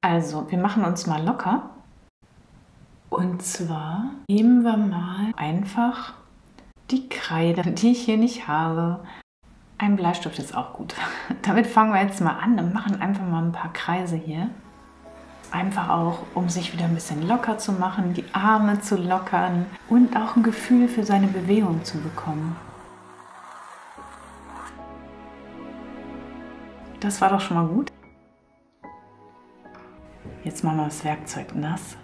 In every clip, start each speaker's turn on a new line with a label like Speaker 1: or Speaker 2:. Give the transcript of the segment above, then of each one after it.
Speaker 1: Also, wir machen uns mal locker. Und zwar nehmen wir mal einfach die Kreide, die ich hier nicht habe. Ein Bleistift ist auch gut. Damit fangen wir jetzt mal an und machen einfach mal ein paar Kreise hier. Einfach auch, um sich wieder ein bisschen locker zu machen, die Arme zu lockern und auch ein Gefühl für seine Bewegung zu bekommen. Das war doch schon mal gut. Jetzt machen wir das Werkzeug nass.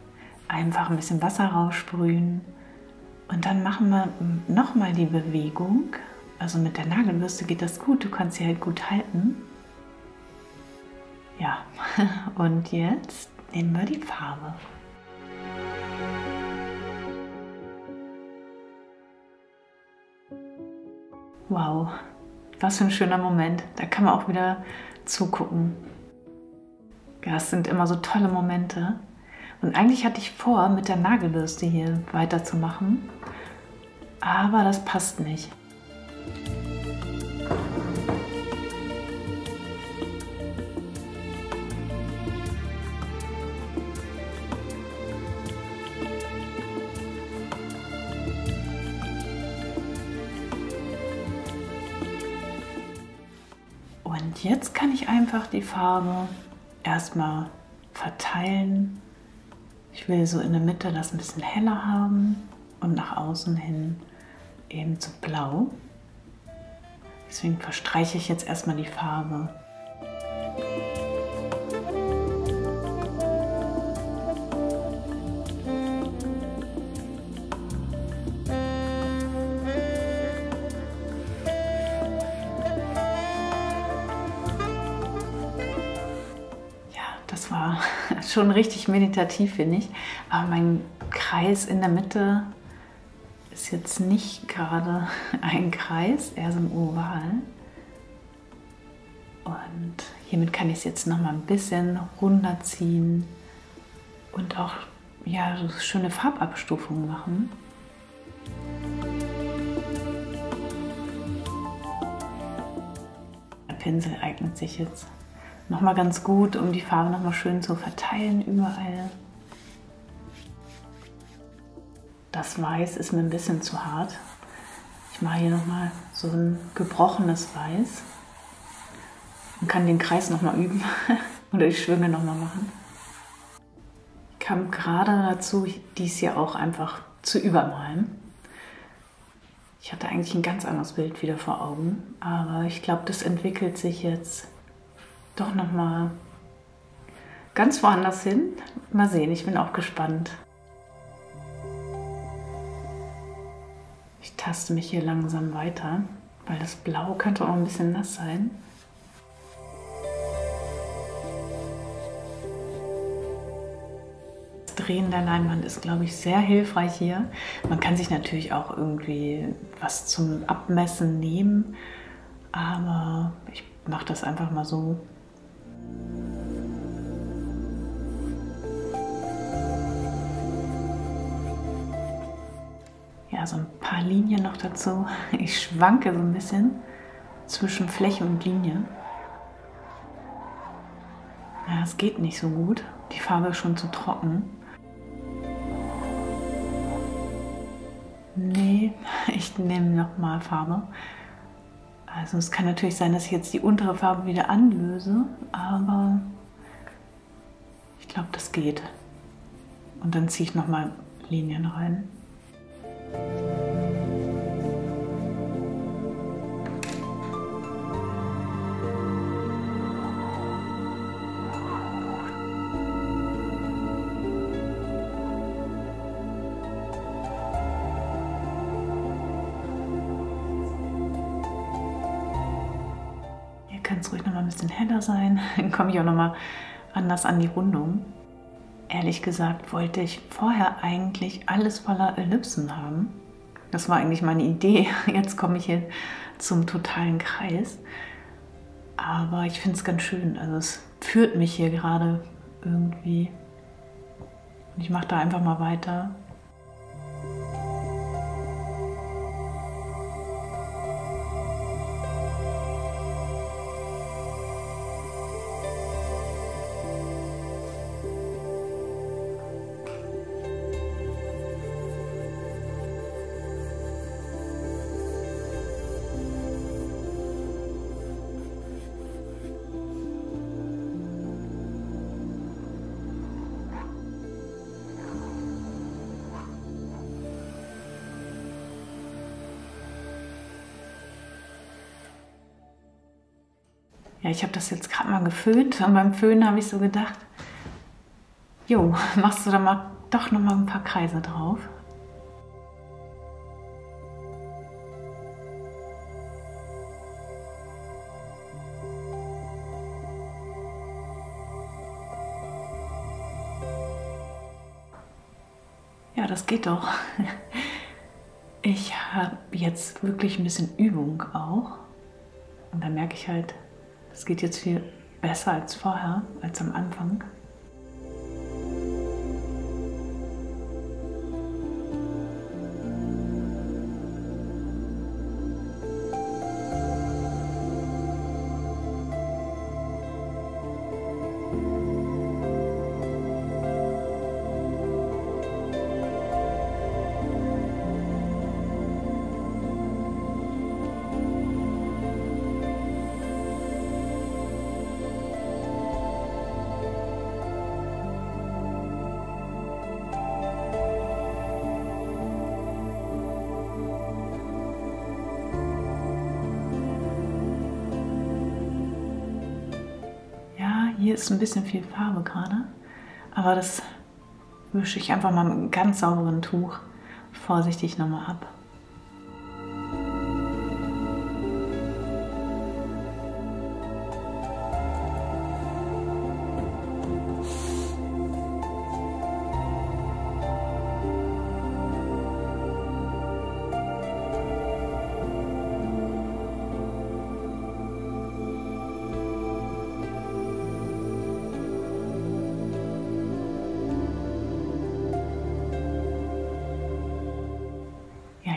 Speaker 1: Einfach ein bisschen Wasser raussprühen. Und dann machen wir nochmal die Bewegung. Also mit der Nagelbürste geht das gut, du kannst sie halt gut halten. Ja, und jetzt nehmen wir die Farbe. Wow, was für ein schöner Moment. Da kann man auch wieder zugucken. Ja, es sind immer so tolle Momente. Und eigentlich hatte ich vor, mit der Nagelbürste hier weiterzumachen, aber das passt nicht. Und jetzt kann ich einfach die Farbe erstmal verteilen. Ich will so in der Mitte das ein bisschen heller haben und nach außen hin eben zu blau. Deswegen verstreiche ich jetzt erstmal die Farbe. Das war schon richtig meditativ, finde ich. Aber mein Kreis in der Mitte ist jetzt nicht gerade ein Kreis, eher so ein Oval. Und hiermit kann ich es jetzt noch mal ein bisschen runterziehen und auch ja, so schöne Farbabstufungen machen. Der Pinsel eignet sich jetzt nochmal ganz gut, um die Farbe nochmal schön zu verteilen überall. Das Weiß ist mir ein bisschen zu hart. Ich mache hier nochmal so ein gebrochenes Weiß und kann den Kreis nochmal üben oder die Schwünge nochmal machen. Ich kam gerade dazu, dies hier auch einfach zu übermalen. Ich hatte eigentlich ein ganz anderes Bild wieder vor Augen, aber ich glaube, das entwickelt sich jetzt doch noch mal ganz woanders hin. Mal sehen, ich bin auch gespannt. Ich taste mich hier langsam weiter, weil das Blau könnte auch ein bisschen nass sein. Das Drehen der Leinwand ist, glaube ich, sehr hilfreich hier. Man kann sich natürlich auch irgendwie was zum Abmessen nehmen, aber ich mache das einfach mal so. Ja, so ein paar Linien noch dazu. Ich schwanke so ein bisschen zwischen Fläche und Linie. Ja, es geht nicht so gut. Die Farbe ist schon zu trocken. Nee, ich nehme nochmal Farbe. Also es kann natürlich sein, dass ich jetzt die untere Farbe wieder anlöse, aber ich glaube, das geht. Und dann ziehe ich nochmal Linien rein. Hier kann es ruhig noch mal ein bisschen heller sein. Dann komme ich auch noch mal anders an die Rundung. Ehrlich gesagt wollte ich vorher eigentlich alles voller Ellipsen haben. Das war eigentlich meine Idee. Jetzt komme ich hier zum totalen Kreis. Aber ich finde es ganz schön. Also es führt mich hier gerade irgendwie. Und ich mache da einfach mal weiter. Ja, ich habe das jetzt gerade mal geföhnt und beim Föhnen habe ich so gedacht, jo, machst du da mal doch noch mal ein paar Kreise drauf. Ja, das geht doch. Ich habe jetzt wirklich ein bisschen Übung auch. Und da merke ich halt, es geht jetzt viel besser als vorher, als am Anfang. Hier ist ein bisschen viel Farbe gerade, aber das wische ich einfach mal mit einem ganz sauberen Tuch vorsichtig nochmal ab.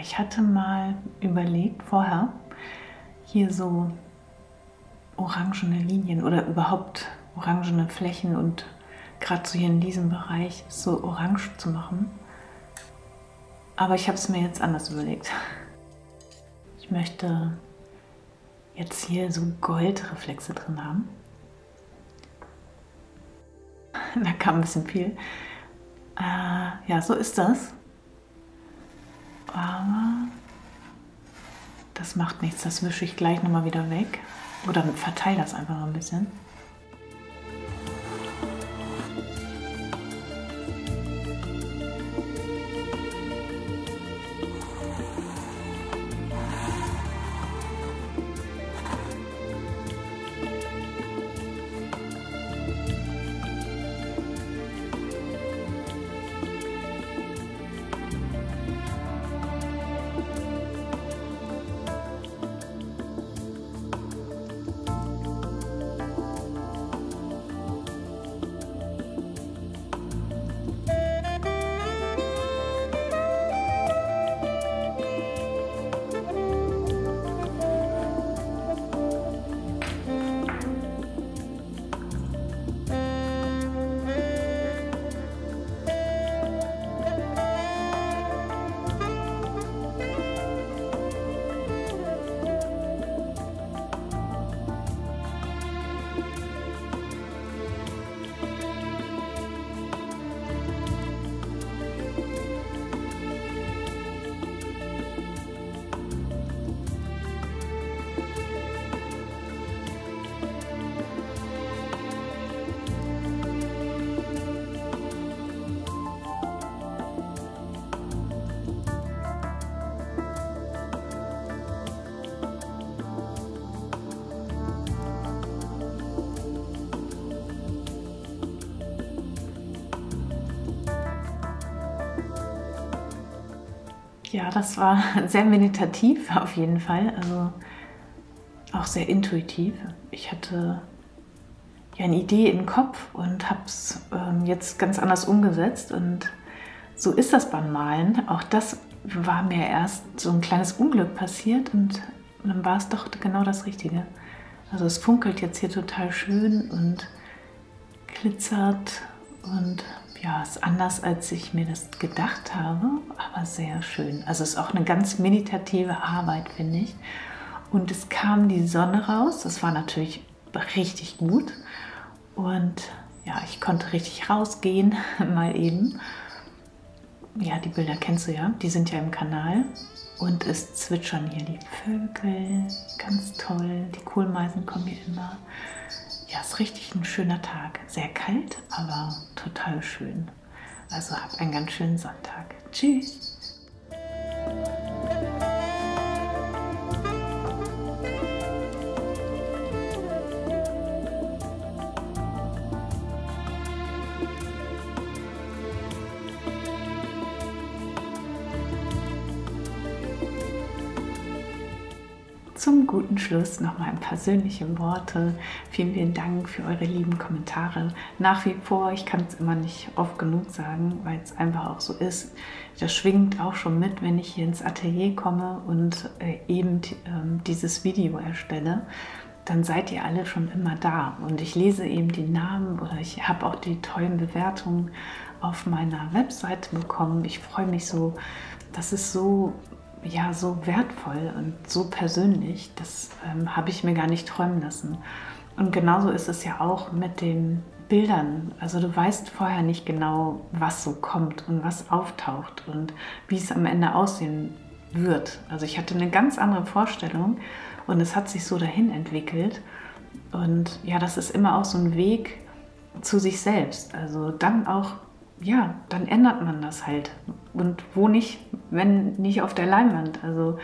Speaker 1: Ich hatte mal überlegt vorher, hier so orangene Linien oder überhaupt orangene Flächen und gerade so hier in diesem Bereich so orange zu machen. Aber ich habe es mir jetzt anders überlegt. Ich möchte jetzt hier so Goldreflexe drin haben. Da kam ein bisschen viel. Ja, so ist das. Aber das macht nichts, das wische ich gleich nochmal wieder weg. Oder verteile das einfach noch ein bisschen. Ja, das war sehr meditativ auf jeden Fall, also auch sehr intuitiv. Ich hatte ja eine Idee im Kopf und habe es jetzt ganz anders umgesetzt und so ist das beim Malen. Auch das war mir erst so ein kleines Unglück passiert und dann war es doch genau das Richtige. Also es funkelt jetzt hier total schön und glitzert und ja, ist anders, als ich mir das gedacht habe, aber sehr schön. Also es ist auch eine ganz meditative Arbeit, finde ich. Und es kam die Sonne raus, das war natürlich richtig gut. Und ja, ich konnte richtig rausgehen, mal eben. Ja, die Bilder kennst du ja, die sind ja im Kanal. Und es zwitschern hier die Vögel, ganz toll. Die Kohlmeisen kommen hier immer. Ja, ist richtig ein schöner Tag. Sehr kalt, aber total schön. Also habt einen ganz schönen Sonntag. Tschüss. Zum guten Schluss nochmal ein persönliche Worte. Vielen, vielen Dank für eure lieben Kommentare. Nach wie vor, ich kann es immer nicht oft genug sagen, weil es einfach auch so ist. Das schwingt auch schon mit, wenn ich hier ins Atelier komme und eben dieses Video erstelle. Dann seid ihr alle schon immer da. Und ich lese eben die Namen oder ich habe auch die tollen Bewertungen auf meiner Webseite bekommen. Ich freue mich so, das ist so... ja, so wertvoll und so persönlich, das habe ich mir gar nicht träumen lassen. Und genauso ist es ja auch mit den Bildern. Also du weißt vorher nicht genau, was so kommt und was auftaucht und wie es am Ende aussehen wird. Also ich hatte eine ganz andere Vorstellung und es hat sich so dahin entwickelt. Und ja, das ist immer auch so ein Weg zu sich selbst. Also dann auch, ja, dann ändert man das halt. Und wo nicht, wenn nicht auf der Leinwand. Also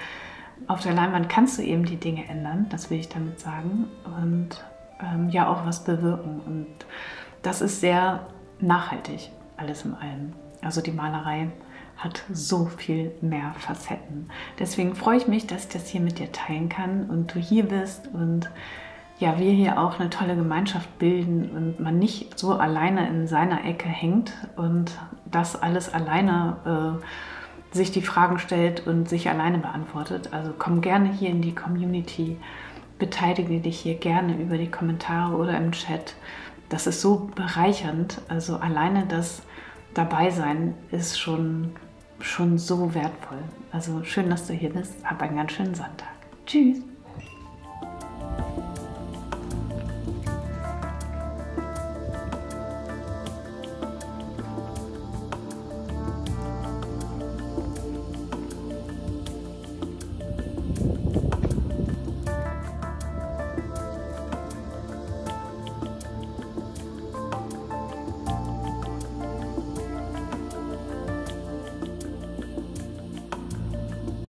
Speaker 1: auf der Leinwand kannst du eben die Dinge ändern, das will ich damit sagen. Und ja, auch was bewirken. Und das ist sehr nachhaltig, alles in allem. Also die Malerei hat so viel mehr Facetten. Deswegen freue ich mich, dass ich das hier mit dir teilen kann und du hier bist und ja, wir hier auch eine tolle Gemeinschaft bilden und man nicht so alleine in seiner Ecke hängt und das alles alleine sich die Fragen stellt und sich alleine beantwortet. Also komm gerne hier in die Community, beteilige dich hier gerne über die Kommentare oder im Chat. Das ist so bereichernd. Also alleine das Dabeisein ist schon so wertvoll. Also schön, dass du hier bist. Hab einen ganz schönen Sonntag. Tschüss.